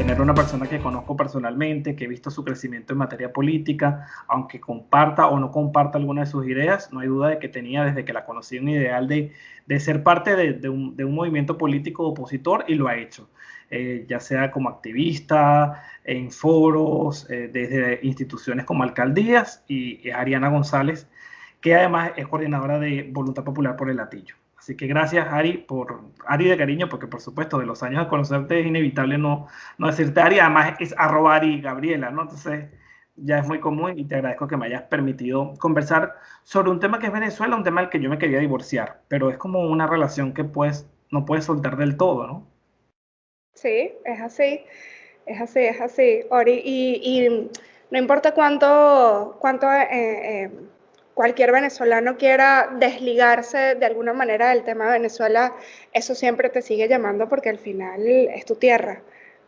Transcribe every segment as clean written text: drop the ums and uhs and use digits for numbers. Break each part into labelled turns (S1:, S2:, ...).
S1: tener una persona que conozco personalmente, que he visto su crecimiento en materia política, aunque comparta o no comparta alguna de sus ideas, no hay duda de que tenía desde que la conocí un ideal de ser parte de un movimiento político opositor y lo ha hecho. Ya sea como activista, en foros, desde instituciones como alcaldías, y es Ariana González, que además es coordinadora de Voluntad Popular por el Latillo. Así que gracias, Ari, Ari de cariño, porque por supuesto de los años de conocerte es inevitable no decirte Ari, además es @Ari Gabriela, ¿no? Entonces ya es muy común y te agradezco que me hayas permitido conversar sobre un tema que es Venezuela, un tema del que yo me quería divorciar, pero es como una relación que pues no puedes soltar del todo, ¿no?
S2: Sí, es así, es así, es así, Ori. Y no importa cuánto cualquier venezolano quiera desligarse de alguna manera del tema de Venezuela, eso siempre te sigue llamando porque al final es tu tierra.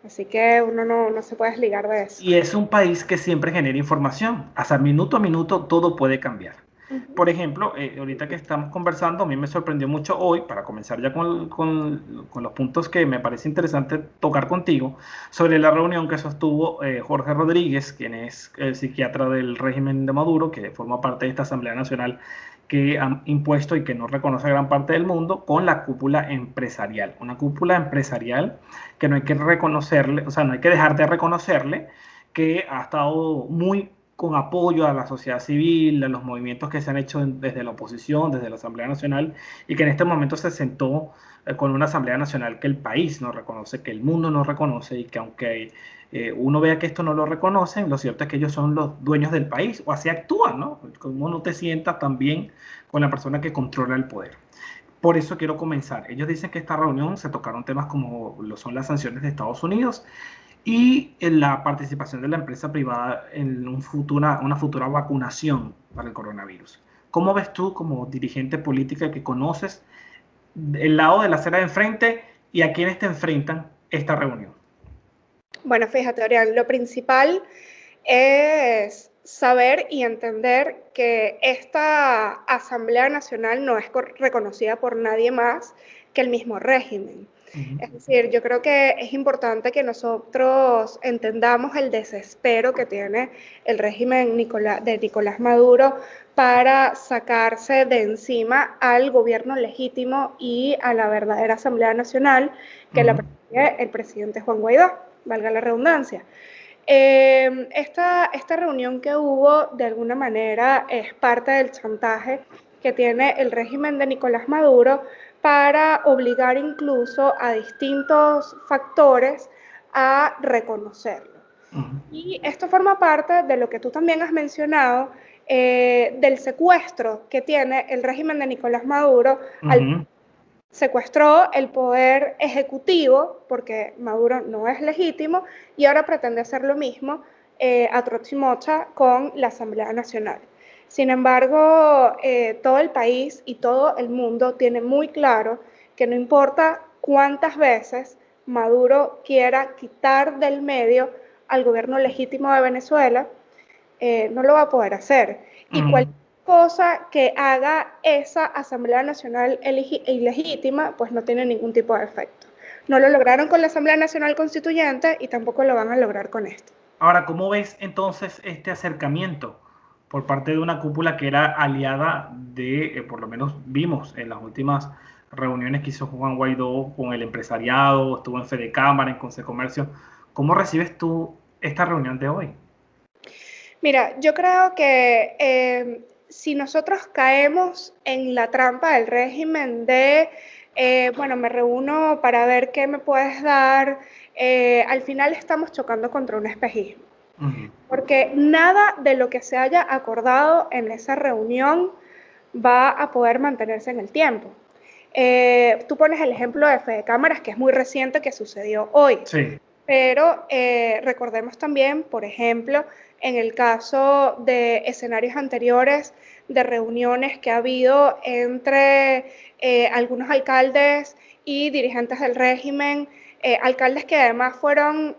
S2: Así que uno no se puede desligar de eso.
S1: Y es un país que siempre genera información. Hasta minuto a minuto todo puede cambiar.
S2: Ujú.
S1: Por ejemplo, ahorita que estamos conversando, a mí me sorprendió mucho hoy, para comenzar ya con los puntos que me parece interesante tocar contigo, sobre la reunión que sostuvo Jorge Rodríguez, quien es el psiquiatra del régimen de Maduro, que forma parte de esta Asamblea Nacional que han impuesto y que no reconoce a gran parte del mundo, con la cúpula empresarial. Una cúpula empresarial que no hay que reconocerle, o sea, no hay que dejar de reconocerle que ha estado muy con apoyo a la sociedad civil, a los movimientos que se han hecho desde la oposición, desde la Asamblea Nacional, y que en este momento se sentó con una Asamblea Nacional que el país no reconoce, que el mundo no reconoce, y que aunque uno vea que esto no lo reconocen, lo cierto es que ellos son los dueños del país, o así actúan, ¿no? Como no te sientas tan bien con la persona que controla el poder. Por eso quiero comenzar. Ellos dicen que esta reunión se tocaron temas como lo son las sanciones de Estados Unidos y en la participación de la empresa privada en una futura vacunación para el coronavirus. ¿Cómo ves tú como dirigente política que conoces el lado de la acera de enfrente y a quienes te enfrentan esta reunión?
S2: Bueno, fíjate, Orián, lo principal es saber y entender que esta Asamblea Nacional no es reconocida por nadie más que el mismo régimen. Es decir, yo creo que es importante que nosotros entendamos el desespero que tiene el régimen de Nicolás Maduro para sacarse de encima al gobierno legítimo y a la verdadera Asamblea Nacional que la preside el presidente Juan Guaidó, valga la redundancia. Esta reunión que hubo, de alguna manera, es parte del chantaje que tiene el régimen de Nicolás Maduro para obligar incluso a distintos factores a reconocerlo. Y esto forma parte de lo que tú también has mencionado, del secuestro que tiene el régimen de Nicolás Maduro al secuestró el poder ejecutivo, porque Maduro no es legítimo, y ahora pretende hacer lo mismo a troche-mocha con la Asamblea Nacional. Sin embargo, todo el país y todo el mundo tiene muy claro que no importa cuántas veces Maduro quiera quitar del medio al gobierno legítimo de Venezuela, no lo va a poder hacer. Y cualquier cosa que haga esa Asamblea Nacional ilegítima, pues no tiene ningún tipo de efecto. No lo lograron con la Asamblea Nacional Constituyente y tampoco lo van a lograr con esto.
S1: Ahora, ¿cómo ves entonces este acercamiento por parte de una cúpula que era aliada por lo menos vimos en las últimas reuniones que hizo Juan Guaidó con el empresariado, estuvo en Fede Cámara, en Consejo de Comercio? ¿Cómo recibes tú esta reunión de hoy?
S2: Mira, yo creo que si nosotros caemos en la trampa del régimen bueno, me reúno para ver qué me puedes dar, al final estamos chocando contra un espejismo. Porque nada de lo que se haya acordado en esa reunión va a poder mantenerse en el tiempo. Tú pones el ejemplo de Fede Cámaras, que es muy reciente, que sucedió hoy.
S1: Sí.
S2: Pero recordemos también, por ejemplo, en el caso de escenarios anteriores de reuniones que ha habido entre algunos alcaldes y dirigentes del régimen, alcaldes que además fueron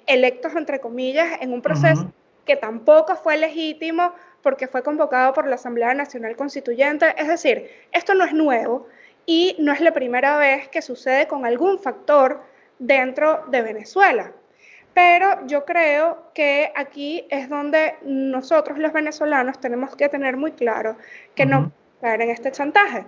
S2: electos, entre comillas, en un proceso que tampoco fue legítimo porque fue convocado por la Asamblea Nacional Constituyente. Es decir, esto no es nuevo y no es la primera vez que sucede con algún factor dentro de Venezuela. Pero yo creo que aquí es donde nosotros los venezolanos tenemos que tener muy claro que no podemos caer en este chantaje.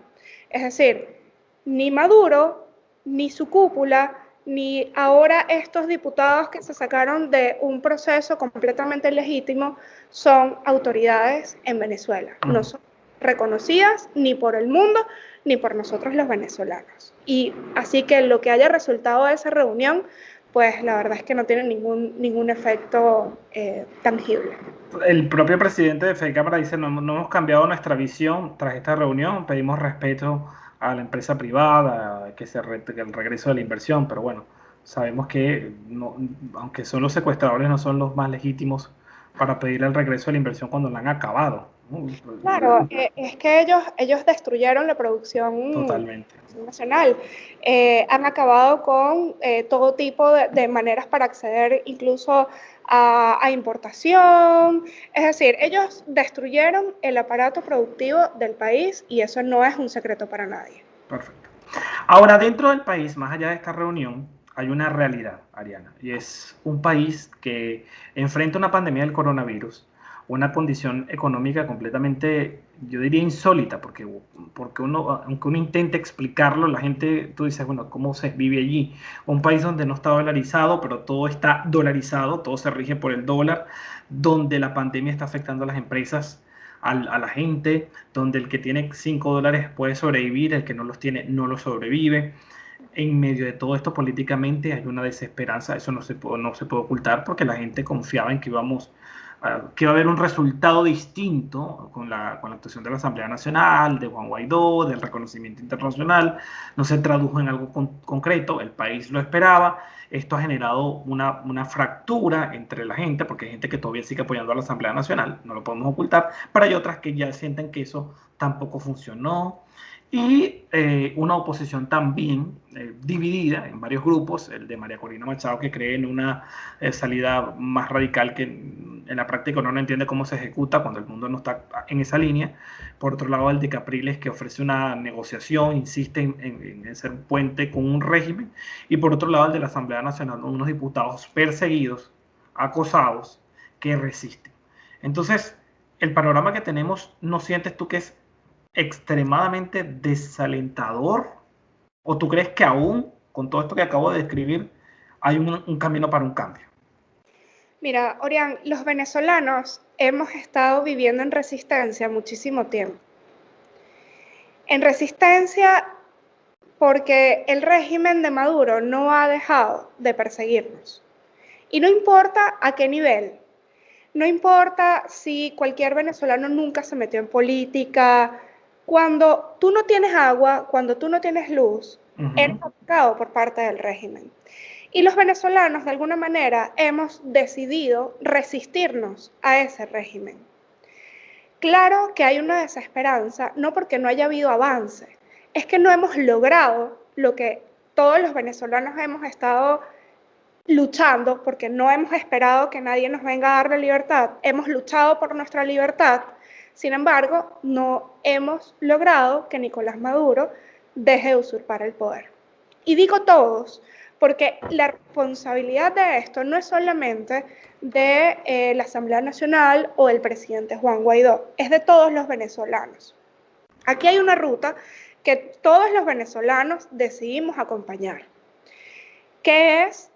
S2: Es decir, ni Maduro, ni su cúpula, ni ahora estos diputados que se sacaron de un proceso completamente legítimo son autoridades en Venezuela. No son reconocidas ni por el mundo ni por nosotros los venezolanos. Y así que lo que haya resultado de esa reunión, pues la verdad es que no tiene ningún efecto tangible.
S1: El propio presidente de FEDCámara dice, no hemos cambiado nuestra visión tras esta reunión, pedimos respeto a la empresa privada, que el regreso de la inversión, pero bueno, sabemos que no, aunque son los secuestradores, no son los más legítimos para pedir el regreso de la inversión cuando la han acabado.
S2: Claro, es que ellos destruyeron la producción
S1: Totalmente
S2: nacional, han acabado con todo tipo de maneras para acceder incluso a importación, es decir, ellos destruyeron el aparato productivo del país y eso no es un secreto para nadie.
S1: Perfecto. Ahora, dentro del país, más allá de esta reunión, hay una realidad, Ariana, y es un país que enfrenta una pandemia del coronavirus, una condición económica completamente, yo diría, insólita, porque aunque uno intente explicarlo, la gente, tú dices, bueno, ¿cómo se vive allí? Un país donde no está dolarizado, pero todo está dolarizado, todo se rige por el dólar, donde la pandemia está afectando a las empresas, a la gente, donde el que tiene $5 puede sobrevivir, el que no los tiene no lo sobrevive. En medio de todo esto políticamente hay una desesperanza, eso no se puede ocultar porque la gente confiaba en que que iba a haber un resultado distinto con la actuación de la Asamblea Nacional, de Juan Guaidó, del reconocimiento internacional, no se tradujo en algo concreto, el país lo esperaba, esto ha generado una fractura entre la gente, porque hay gente que todavía sigue apoyando a la Asamblea Nacional, no lo podemos ocultar, pero hay otras que ya sienten que eso tampoco funcionó, y una oposición también dividida en varios grupos, el de María Corina Machado, que cree en una salida más radical que en la práctica no entiende cómo se ejecuta cuando el mundo no está en esa línea. Por otro lado, el de Capriles, que ofrece una negociación, insiste en ser un puente con un régimen. Y por otro lado, el de la Asamblea Nacional, unos diputados perseguidos, acosados, que resisten. Entonces, el panorama que tenemos, ¿no sientes tú que es extremadamente desalentador? ¿O tú crees que aún, con todo esto que acabo de describir, hay un camino para un cambio?
S2: Mira, Orián, los venezolanos hemos estado viviendo en resistencia muchísimo tiempo. En resistencia porque el régimen de Maduro no ha dejado de perseguirnos. Y no importa a qué nivel, no importa si cualquier venezolano nunca se metió en política, cuando tú no tienes agua, cuando tú no tienes luz, eres atacado por parte del régimen. Y los venezolanos, de alguna manera, hemos decidido resistirnos a ese régimen. Claro que hay una desesperanza, no porque no haya habido avance, es que no hemos logrado lo que todos los venezolanos hemos estado luchando, porque no hemos esperado que nadie nos venga a dar la libertad, hemos luchado por nuestra libertad, sin embargo, no hemos logrado que Nicolás Maduro deje de usurpar el poder. Y digo todos, porque la responsabilidad de esto no es solamente de la Asamblea Nacional o del presidente Juan Guaidó, es de todos los venezolanos. Aquí hay una ruta que todos los venezolanos decidimos acompañar, que es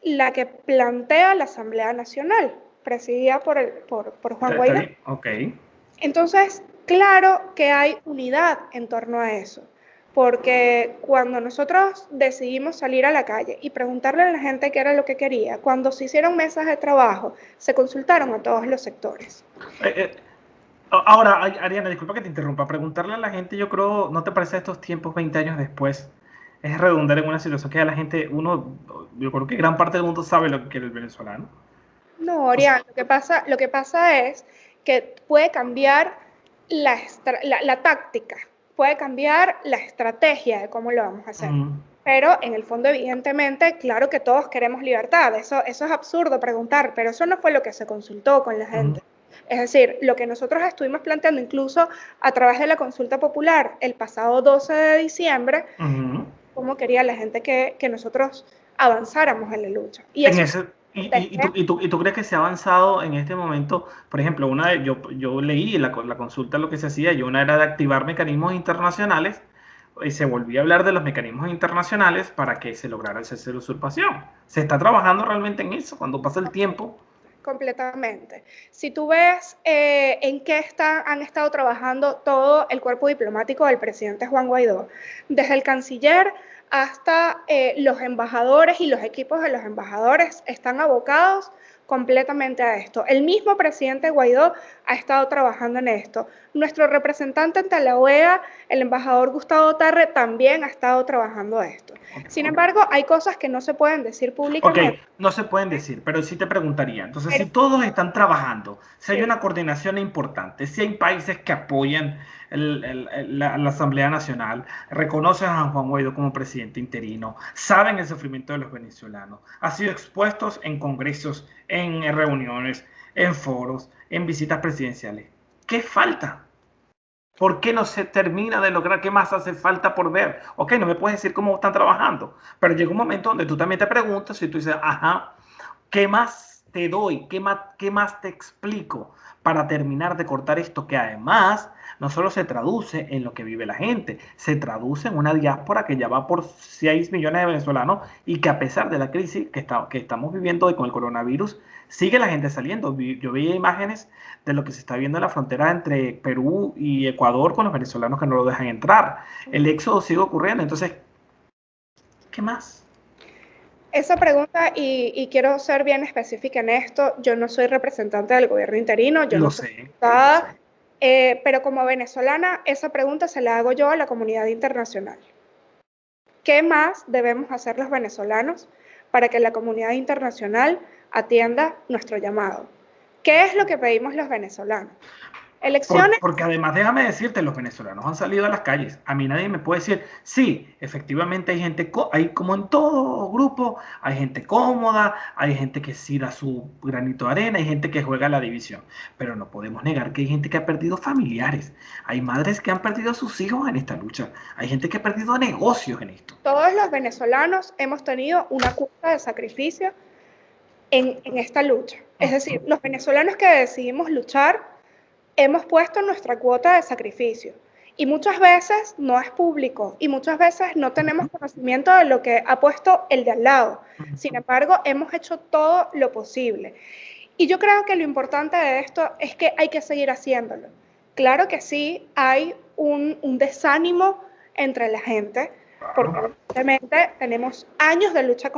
S2: la que plantea la Asamblea Nacional, presidida por Juan Guaidó.
S1: Okay.
S2: Entonces, claro que hay unidad en torno a eso, porque cuando nosotros decidimos salir a la calle y preguntarle a la gente qué era lo que quería, cuando se hicieron mesas de trabajo, se consultaron a todos los sectores.
S1: Ahora, Ariana, disculpa que te interrumpa, preguntarle a la gente, yo creo, ¿no te parece estos tiempos 20 años después? Es redundar en una situación que a la gente, yo creo que gran parte del mundo sabe lo que quiere el venezolano.
S2: No, Orián, lo que pasa es que puede cambiar la táctica, puede cambiar la estrategia de cómo lo vamos a hacer. Pero en el fondo, evidentemente, claro que todos queremos libertad, eso es absurdo preguntar, pero eso no fue lo que se consultó con la gente. Es decir, lo que nosotros estuvimos planteando incluso a través de la consulta popular el pasado 12 de diciembre, cómo quería la gente que nosotros avanzáramos en la lucha. Y eso
S1: ¿Y tú crees que se ha avanzado en este momento? Por ejemplo, yo leí la consulta lo que se hacía, y una era de activar mecanismos internacionales, y se volvía a hablar de los mecanismos internacionales para que se lograra el cese de la usurpación. ¿Se está trabajando realmente en eso cuando pasa el tiempo?
S2: Completamente. Si tú ves en qué han estado trabajando todo el cuerpo diplomático del presidente Juan Guaidó, desde el canciller hasta los embajadores y los equipos de los embajadores están abocados completamente a esto. El mismo presidente Guaidó ha estado trabajando en esto. Nuestro representante ante la OEA, el embajador Gustavo Tarre, también ha estado trabajando esto. Sin embargo, hay cosas que no se pueden decir
S1: Ok,
S2: públicamente.
S1: no se pueden decir, pero sí te preguntaría. Entonces, si
S2: Pero,
S1: todos están trabajando, si hay
S2: sí.
S1: una coordinación importante, si hay países que apoyan la Asamblea Nacional, reconocen a Juan Guaidó como presidente interino, saben el sufrimiento de los venezolanos, ha sido expuestos en congresos, en reuniones, en foros, en visitas presidenciales. ¿Qué falta? ¿Por qué no se termina de lograr? ¿Qué más hace falta por ver? Ok, no me puedes decir cómo están trabajando, pero llega un momento donde tú también te preguntas y tú dices, ajá, ¿qué más te doy? ¿Qué más te explico para terminar de cortar esto que además no solo se traduce en lo que vive la gente, se traduce en una diáspora que ya va por 6 millones de venezolanos y que a pesar de la crisis que estamos viviendo hoy con el coronavirus, sigue la gente saliendo? Yo veía imágenes de lo que se está viendo en la frontera entre Perú y Ecuador con los venezolanos que no lo dejan entrar. El éxodo sigue ocurriendo, entonces, ¿qué más?
S2: Esa pregunta, y quiero ser bien específica en esto, yo no soy representante del gobierno interino, yo
S1: Lo
S2: no soy
S1: sé, lo
S2: diputada,
S1: sé.
S2: pero como venezolana, esa pregunta se la hago yo a la comunidad internacional. ¿Qué más debemos hacer los venezolanos para que la comunidad internacional atienda nuestro llamado? ¿Qué es lo que pedimos los venezolanos? Elecciones.
S1: Porque además, déjame decirte, los venezolanos han salido a las calles. A mí nadie me puede decir, sí, efectivamente hay gente, hay como en todo grupo, hay gente cómoda, hay gente que sí da su granito de arena, hay gente que juega la división. Pero no podemos negar que hay gente que ha perdido familiares, hay madres que han perdido a sus hijos en esta lucha, hay gente que ha perdido negocios en esto.
S2: Todos los venezolanos hemos tenido una cuota de sacrificio en esta lucha. Es decir, los venezolanos que decidimos luchar hemos puesto nuestra cuota de sacrificio. Y muchas veces no es público y muchas veces no tenemos conocimiento de lo que ha puesto el de al lado. Sin embargo, hemos hecho todo lo posible. Y yo creo que lo importante de esto es que hay que seguir haciéndolo. Claro que sí, hay un desánimo entre la gente, porque evidentemente tenemos años de lucha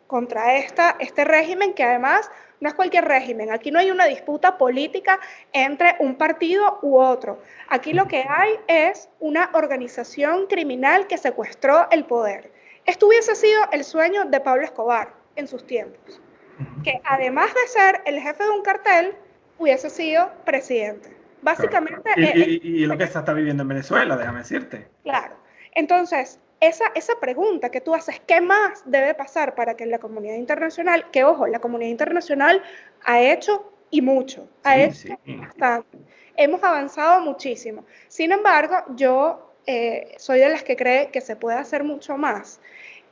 S2: contra este régimen, que además no es cualquier régimen. Aquí no hay una disputa política entre un partido u otro. Aquí lo que hay es una organización criminal que secuestró el poder. Esto hubiese sido el sueño de Pablo Escobar en sus tiempos, que además de ser el jefe de un cartel, hubiese sido presidente.
S1: Claro.
S2: Básicamente,
S1: Y lo que se está viviendo en Venezuela, déjame decirte.
S2: claro. Entonces, esa pregunta que tú haces, ¿qué más debe pasar para que la comunidad internacional, que ojo, la comunidad internacional ha hecho y mucho, ha
S1: Sí,
S2: hecho
S1: sí.
S2: bastante, hemos avanzado muchísimo. Sin embargo, yo soy de las que cree que se puede hacer mucho más.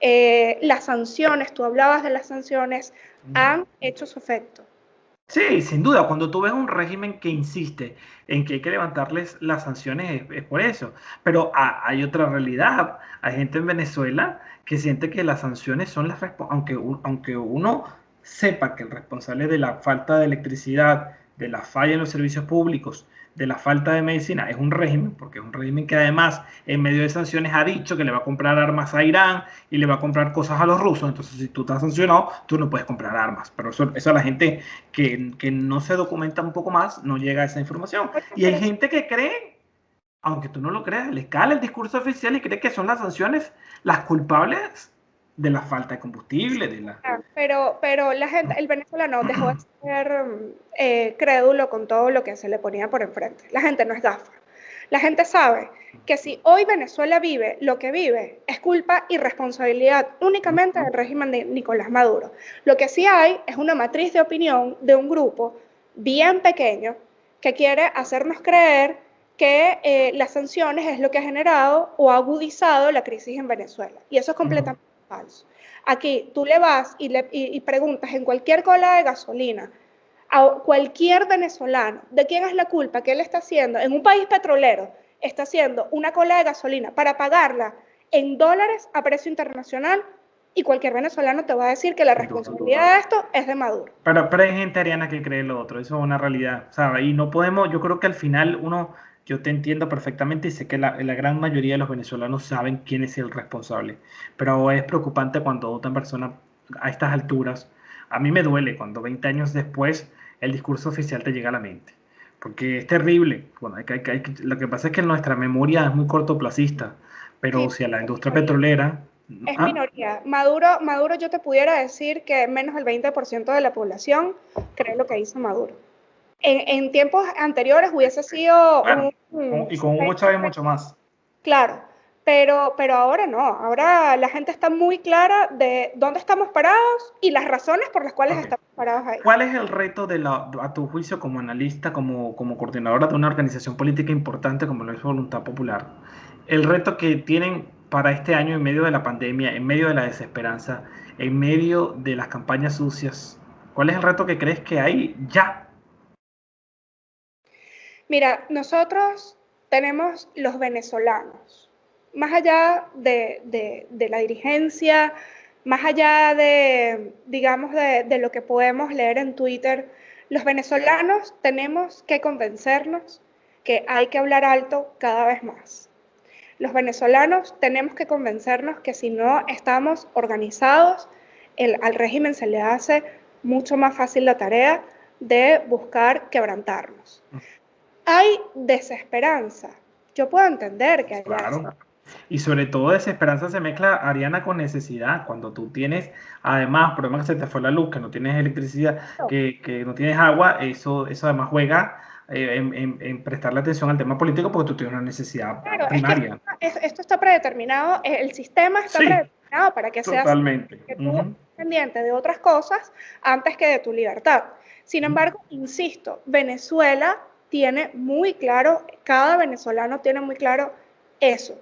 S2: Las sanciones, tú hablabas de las sanciones, han hecho su efecto.
S1: Sí, sin duda, cuando tú ves un régimen que insiste en que hay que levantarles las sanciones es por eso. Pero hay otra realidad. Hay gente en Venezuela que siente que las sanciones son aunque uno sepa que el responsable de la falta de electricidad, de la falla en los servicios públicos, de la falta de medicina, es un régimen, porque es un régimen que además en medio de sanciones ha dicho que le va a comprar armas a Irán y le va a comprar cosas a los rusos. Entonces, si tú estás sancionado, tú no puedes comprar armas. Pero eso a la gente que no se documenta un poco más, no llega a esa información. Y hay gente que cree, aunque tú no lo creas, le cala el discurso oficial y cree que son las sanciones las culpables de la falta de combustible, de la...
S2: Pero la gente, el venezolano dejó de ser crédulo con todo lo que se le ponía por enfrente. La gente no es gafa. La gente sabe que si hoy Venezuela vive lo que vive, es culpa y responsabilidad únicamente del régimen de Nicolás Maduro. Lo que sí hay es una matriz de opinión de un grupo bien pequeño que quiere hacernos creer que las sanciones es lo que ha generado o ha agudizado la crisis en Venezuela. Y eso es completamente falso. Aquí tú le vas y preguntas en cualquier cola de gasolina a cualquier venezolano de quién es la culpa que él está haciendo en un país petrolero, está haciendo una cola de gasolina para pagarla en dólares a precio internacional, y cualquier venezolano te va a decir que la responsabilidad de esto es de Maduro.
S1: Pero hay gente, Ariana, que cree lo otro, eso es una realidad, ¿sabes? Y no podemos, yo creo que al final yo te entiendo perfectamente y sé que la gran mayoría de los venezolanos saben quién es el responsable, pero es preocupante cuando otra persona a estas alturas, a mí me duele cuando 20 años después el discurso oficial te llega a la mente, porque es terrible. Bueno, lo que pasa es que nuestra memoria es muy cortoplacista, pero
S2: Sí,
S1: si a la industria petrolera...
S2: es
S1: ¿Ah?
S2: minoría. Maduro, yo te pudiera decir que menos del 20% de la población cree lo que hizo Maduro. En tiempos anteriores hubiese sido
S1: Claro,
S2: un
S1: y con Hugo Chávez mucho más.
S2: claro, pero ahora no. Ahora la gente está muy clara de dónde estamos parados y las razones por las cuales
S1: Ok.
S2: estamos parados ahí.
S1: ¿Cuál es el reto a tu juicio como analista, como coordinadora de una organización política importante como lo es Voluntad Popular? El reto que tienen para este año en medio de la pandemia, en medio de la desesperanza, en medio de las campañas sucias. ¿Cuál es el reto que crees que hay ya?
S2: Mira, nosotros tenemos los venezolanos, más allá de la dirigencia, más allá de, digamos, de lo que podemos leer en Twitter, los venezolanos tenemos que convencernos que hay que hablar alto cada vez más. Los venezolanos tenemos que convencernos que si no estamos organizados, al régimen se le hace mucho más fácil la tarea de buscar quebrantarnos. Hay desesperanza. Yo puedo entender que haya
S1: Claro.
S2: desesperanza.
S1: Y sobre todo desesperanza se mezcla, Ariana, con necesidad. Cuando tú tienes, además, problemas que se te fue la luz, que no tienes electricidad, que no tienes agua, eso además juega en prestarle atención al tema político porque tú tienes una necesidad
S2: Claro, es que
S1: primaria.
S2: esto está predeterminado, el sistema está
S1: Sí,
S2: predeterminado para que seas
S1: totalmente.
S2: que tú estés pendiente de otras cosas antes que de tu libertad. Sin embargo, insisto, Venezuela tiene muy claro, cada venezolano tiene muy claro eso.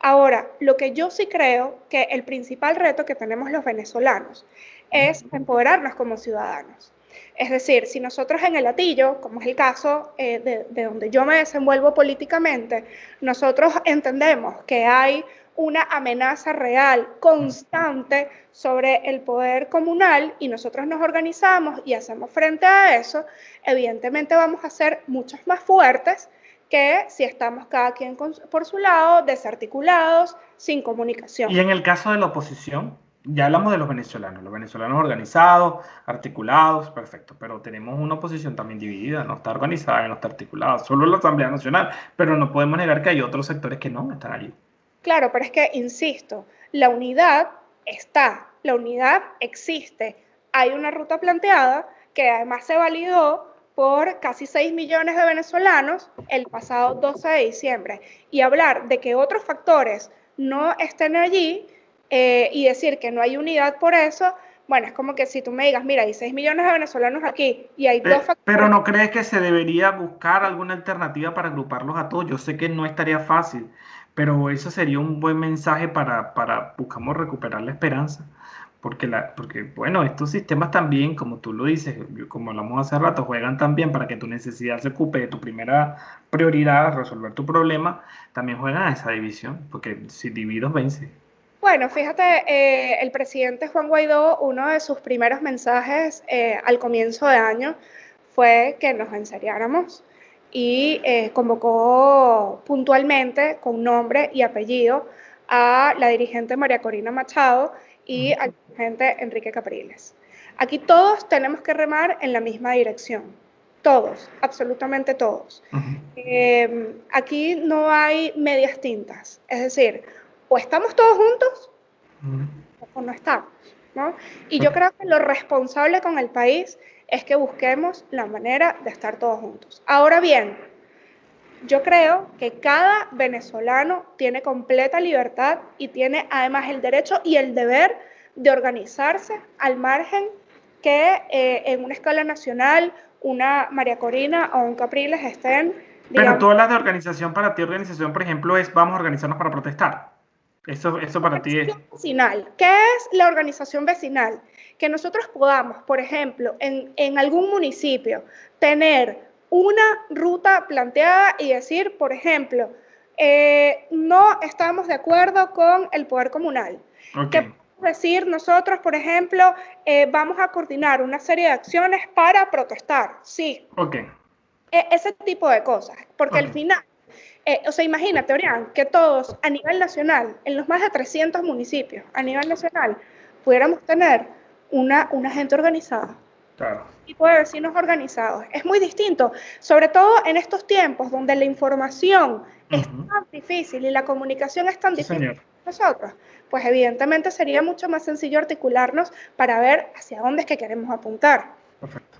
S2: Ahora, lo que yo sí creo que el principal reto que tenemos los venezolanos es empoderarnos como ciudadanos. Es decir, si nosotros en el Hatillo, como es el caso de donde yo me desenvuelvo políticamente, nosotros entendemos que hay una amenaza real, constante, sobre el poder comunal y nosotros nos organizamos y hacemos frente a eso, evidentemente vamos a ser muchos más fuertes que si estamos cada quien por su lado, desarticulados, sin comunicación.
S1: Y en el caso de la oposición, ya hablamos de los venezolanos organizados, articulados, perfecto, pero tenemos una oposición también dividida, no está organizada, no está articulada, solo la Asamblea Nacional, pero no podemos negar que hay otros sectores que no están allí.
S2: Claro, pero es que, insisto, la unidad está, la unidad existe. Hay una ruta planteada que además se validó por casi 6 millones de venezolanos el pasado 12 de diciembre. Y hablar de que otros factores no estén allí y decir que no hay unidad por eso, bueno, es como que si tú me digas, mira, hay 6 millones de venezolanos aquí y hay dos
S1: Pero
S2: factores.
S1: ¿no crees que se debería buscar alguna alternativa para agruparlos a todos? Yo sé que no estaría fácil, pero eso sería un buen mensaje para buscamos recuperar la esperanza. Porque, bueno, estos sistemas también, como tú lo dices, como hablamos hace rato, juegan también para que tu necesidad se ocupe de tu primera prioridad, resolver tu problema, también juegan a esa división, porque si dividos vence.
S2: Bueno, fíjate, el presidente Juan Guaidó, uno de sus primeros mensajes al comienzo de año fue que nos enseriáramos y convocó puntualmente con nombre y apellido a la dirigente María Corina Machado y al dirigente Enrique Capriles. Aquí todos tenemos que remar en la misma dirección, todos, absolutamente todos. Aquí no hay medias tintas, es decir, o estamos todos juntos o no estamos, ¿no? Y yo creo que lo responsable con el país es que busquemos la manera de estar todos juntos. Ahora bien, yo creo que cada venezolano tiene completa libertad y tiene además el derecho y el deber de organizarse al margen que en una escala nacional una María Corina o un Capriles estén,
S1: Pero
S2: digamos,
S1: tú hablas de organización, para ti organización, por ejemplo, es vamos a organizarnos para protestar. Eso para ti es...
S2: Vecinal. ¿Qué es la organización vecinal? Que nosotros podamos, por ejemplo, en algún municipio, tener una ruta planteada y decir, por ejemplo, no estamos de acuerdo con el poder comunal.
S1: Ok,
S2: ¿Qué podemos decir nosotros, por ejemplo, vamos a coordinar una serie de acciones para protestar? Sí,
S1: ok,
S2: ese tipo de cosas, porque al
S1: ok.
S2: final, o sea, imagínate, Orián, que todos a nivel nacional, en los más de 300 municipios a nivel nacional, pudiéramos tener una gente organizada,
S1: Claro.
S2: tipo de vecinos organizados. Es muy distinto, sobre todo en estos tiempos donde la información es
S1: Ujú.
S2: tan difícil y la comunicación es tan
S1: Sí,
S2: difícil
S1: señor.
S2: para nosotros, pues evidentemente sería mucho más sencillo articularnos para ver hacia dónde es que queremos apuntar.
S1: Perfecto.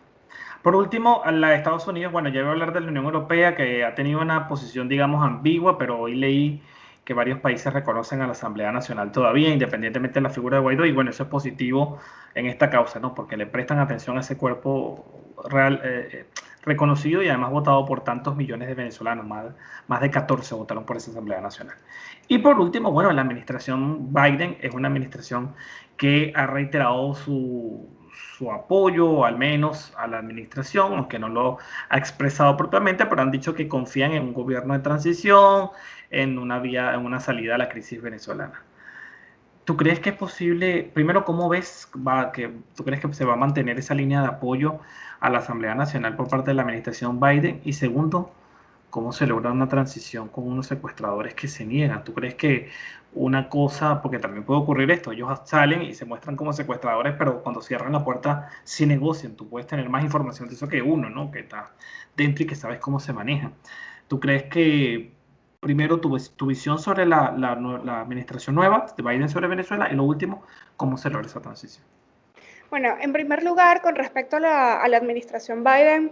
S1: Por último, a la de Estados Unidos, bueno, ya voy a hablar de la Unión Europea, que ha tenido una posición, digamos, ambigua, pero hoy leí que varios países reconocen a la Asamblea Nacional todavía, independientemente de la figura de Guaidó, y bueno, eso es positivo en esta causa, ¿no? Porque le prestan atención a ese cuerpo real, reconocido y además votado por tantos millones de venezolanos, más de 14 votaron por esa Asamblea Nacional. Y por último, bueno, la administración Biden es una administración que ha reiterado su apoyo, al menos a la administración, aunque no lo ha expresado propiamente, pero han dicho que confían en un gobierno de transición, en una vía, en una salida a la crisis venezolana. ¿Tú crees que es posible, primero, cómo ves tú crees que se va a mantener esa línea de apoyo a la Asamblea Nacional por parte de la administración Biden? Y segundo, ¿cómo se logra una transición con unos secuestradores que se niegan? ¿Tú crees que una cosa, porque también puede ocurrir esto, ellos salen y se muestran como secuestradores, pero cuando cierran la puerta sí negocian? Tú puedes tener más información de eso que uno, ¿no? Que está dentro y que sabes cómo se maneja. ¿Tú crees que primero tu visión sobre la administración nueva de Biden sobre Venezuela y lo último, cómo se logra esa transición?
S2: Bueno, en primer lugar, con respecto a la administración Biden,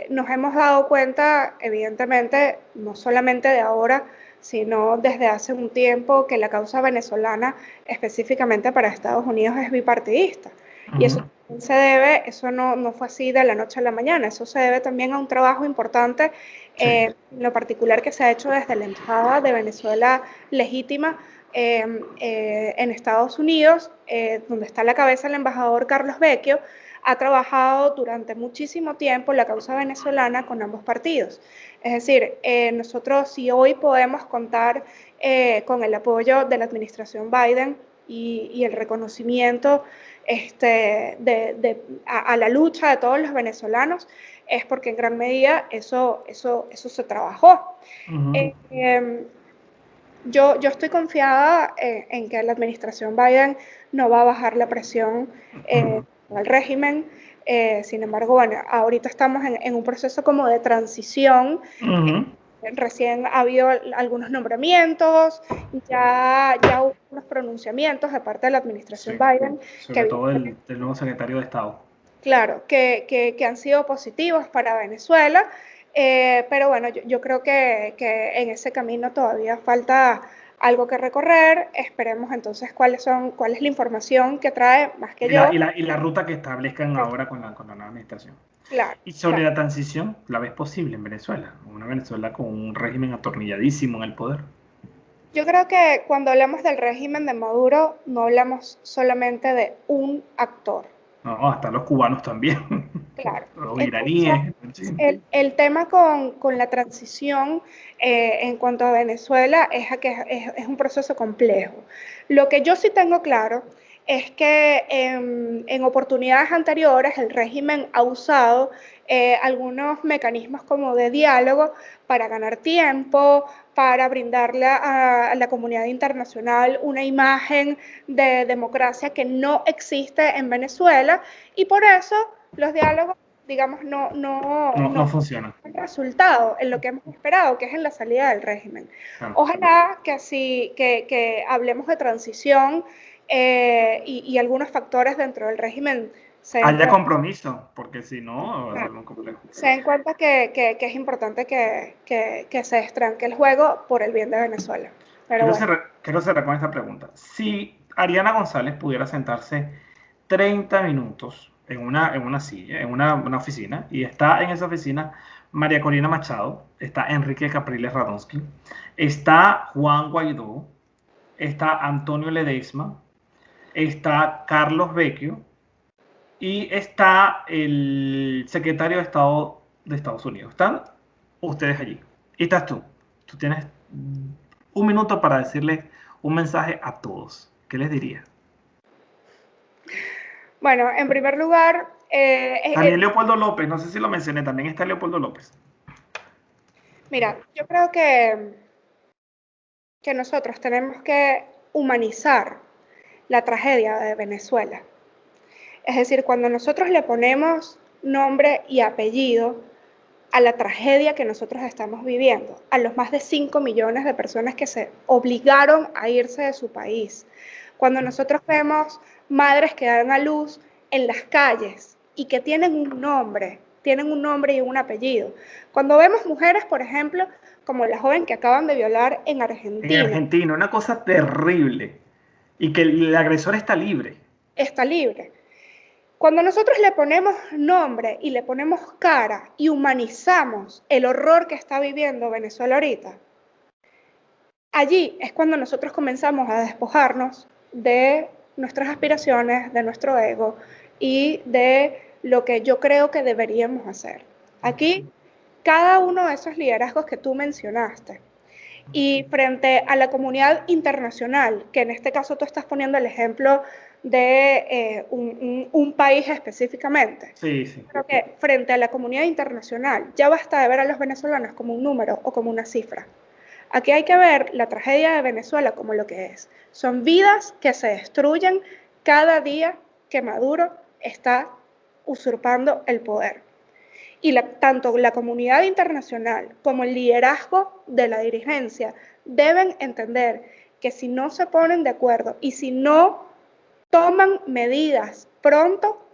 S2: nos hemos dado cuenta, evidentemente, no solamente de ahora, sino desde hace un tiempo, que la causa venezolana, específicamente para Estados Unidos, es bipartidista. Y eso
S1: Ujú.
S2: se debe, eso no fue así de la noche a la mañana, eso se debe también a un trabajo importante,
S1: Sí.
S2: en lo particular que se ha hecho desde la Embajada de Venezuela legítima en Estados Unidos, donde está a la cabeza el embajador Carlos Vecchio, ha trabajado durante muchísimo tiempo la causa venezolana con ambos partidos. Es decir, nosotros si hoy podemos contar con el apoyo de la administración Biden y el reconocimiento a la lucha de todos los venezolanos, es porque en gran medida eso se trabajó.
S1: Ujú.
S2: Eh, yo estoy confiada en que la administración Biden no va a bajar la presión
S1: Ujú.
S2: al régimen. Sin embargo, bueno, ahorita estamos en un proceso como de transición.
S1: Ujú.
S2: Recién ha habido algunos nombramientos, ya hubo unos pronunciamientos de parte de la administración
S1: Sí,
S2: Biden
S1: sobre
S2: que
S1: todo del nuevo secretario de Estado.
S2: claro, que han sido positivos para Venezuela, pero bueno, yo creo que en ese camino todavía falta algo que recorrer. Esperemos entonces cuál es la información que trae más que yo.
S1: Y la ruta que establezcan ahora con la nueva administración.
S2: Claro,
S1: Y sobre
S2: claro.
S1: la transición, ¿la ves posible en Venezuela? Una Venezuela con un régimen atornilladísimo en el poder.
S2: Yo creo que cuando hablamos del régimen de Maduro, no hablamos solamente de un actor.
S1: No, hasta los cubanos también.
S2: Claro.
S1: Los
S2: Entonces,
S1: iraníes, en fin.
S2: el tema con la transición en cuanto a Venezuela es que es un proceso complejo. Lo que yo sí tengo claro es que en oportunidades anteriores el régimen ha usado algunos mecanismos como de diálogo para ganar tiempo, para brindarle a la comunidad internacional una imagen de democracia que no existe en Venezuela, y por eso los diálogos, digamos,
S1: No,
S2: no
S1: no funciona.
S2: han resultado en lo que hemos esperado, que es en la salida del régimen.
S1: Claro.
S2: Ojalá que así, que hablemos de transición y algunos factores dentro del régimen se den
S1: Haya
S2: cuenta,
S1: compromiso, porque si no, va a ser muy complejo.
S2: que es importante que se destranque el juego por el bien de Venezuela. Pero bueno.
S1: Quiero cerrar con esta pregunta. Si Ariana González pudiera sentarse 30 minutos en una silla, en una oficina, y está en esa oficina María Corina Machado, está Enrique Capriles Radonsky, está Juan Guaidó, está Antonio Ledesma, está Carlos Vecchio y está el secretario de Estado de Estados Unidos. Están ustedes allí. Y estás tú. Tú tienes un minuto para decirles un mensaje a todos. ¿Qué les dirías?
S2: Bueno, en primer lugar,
S1: También Leopoldo López, no sé si lo mencioné, también está Leopoldo López.
S2: mira, yo creo que nosotros tenemos que humanizar la tragedia de Venezuela. Es decir, cuando nosotros le ponemos nombre y apellido a la tragedia que nosotros estamos viviendo, a los más de 5 millones de personas que se obligaron a irse de su país, cuando nosotros vemos madres que dan a luz en las calles y que tienen un nombre y un apellido, cuando vemos mujeres, por ejemplo, como la joven que acaban de violar en
S1: En
S2: Argentina,
S1: Argentina, una cosa terrible. Y que el agresor está libre.
S2: está libre. Cuando nosotros le ponemos nombre y le ponemos cara y humanizamos el horror que está viviendo Venezuela ahorita, allí es cuando nosotros comenzamos a despojarnos de nuestras aspiraciones, de nuestro ego y de lo que yo creo que deberíamos hacer. Aquí, cada uno de esos liderazgos que tú mencionaste y frente a la comunidad internacional, que en este caso tú estás poniendo el ejemplo de un país específicamente.
S1: Sí, sí.
S2: Creo que frente a la comunidad internacional ya basta de ver a los venezolanos como un número o como una cifra. Aquí hay que ver la tragedia de Venezuela como lo que es. Son vidas que se destruyen cada día que Maduro está usurpando el poder. Y tanto la comunidad internacional como el liderazgo de la dirigencia deben entender que si no se ponen de acuerdo y si no toman medidas pronto,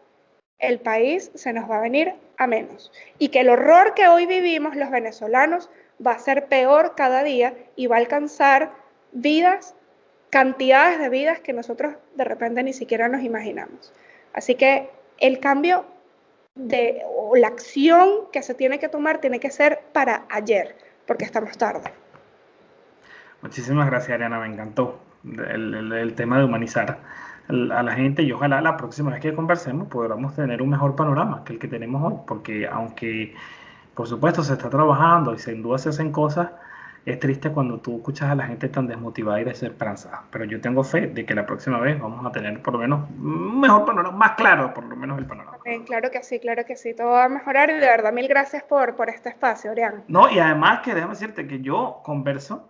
S2: el país se nos va a venir a menos. Y que el horror que hoy vivimos los venezolanos va a ser peor cada día y va a alcanzar vidas, cantidades de vidas que nosotros de repente ni siquiera nos imaginamos. Así que el cambio o la acción que se tiene que tomar tiene que ser para ayer, porque estamos tarde.
S1: Muchísimas gracias, Ariana, me encantó el tema de humanizar a la gente y ojalá la próxima vez que conversemos podamos tener un mejor panorama que el que tenemos hoy, porque aunque por supuesto se está trabajando y sin duda se hacen cosas, es triste cuando tú escuchas a la gente tan desmotivada y desesperanzada, pero yo tengo fe de que la próxima vez vamos a tener por lo menos un mejor panorama, más claro por lo menos el panorama.
S2: Claro que sí, todo va a mejorar y de verdad mil gracias por este espacio, Orián.
S1: No, y además que déjame decirte que yo converso,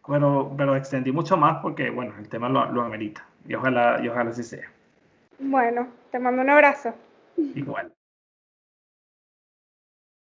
S1: pero extendí mucho más porque, bueno, el tema lo amerita. Y ojalá así sea.
S2: Bueno, te mando un abrazo.
S1: Igual.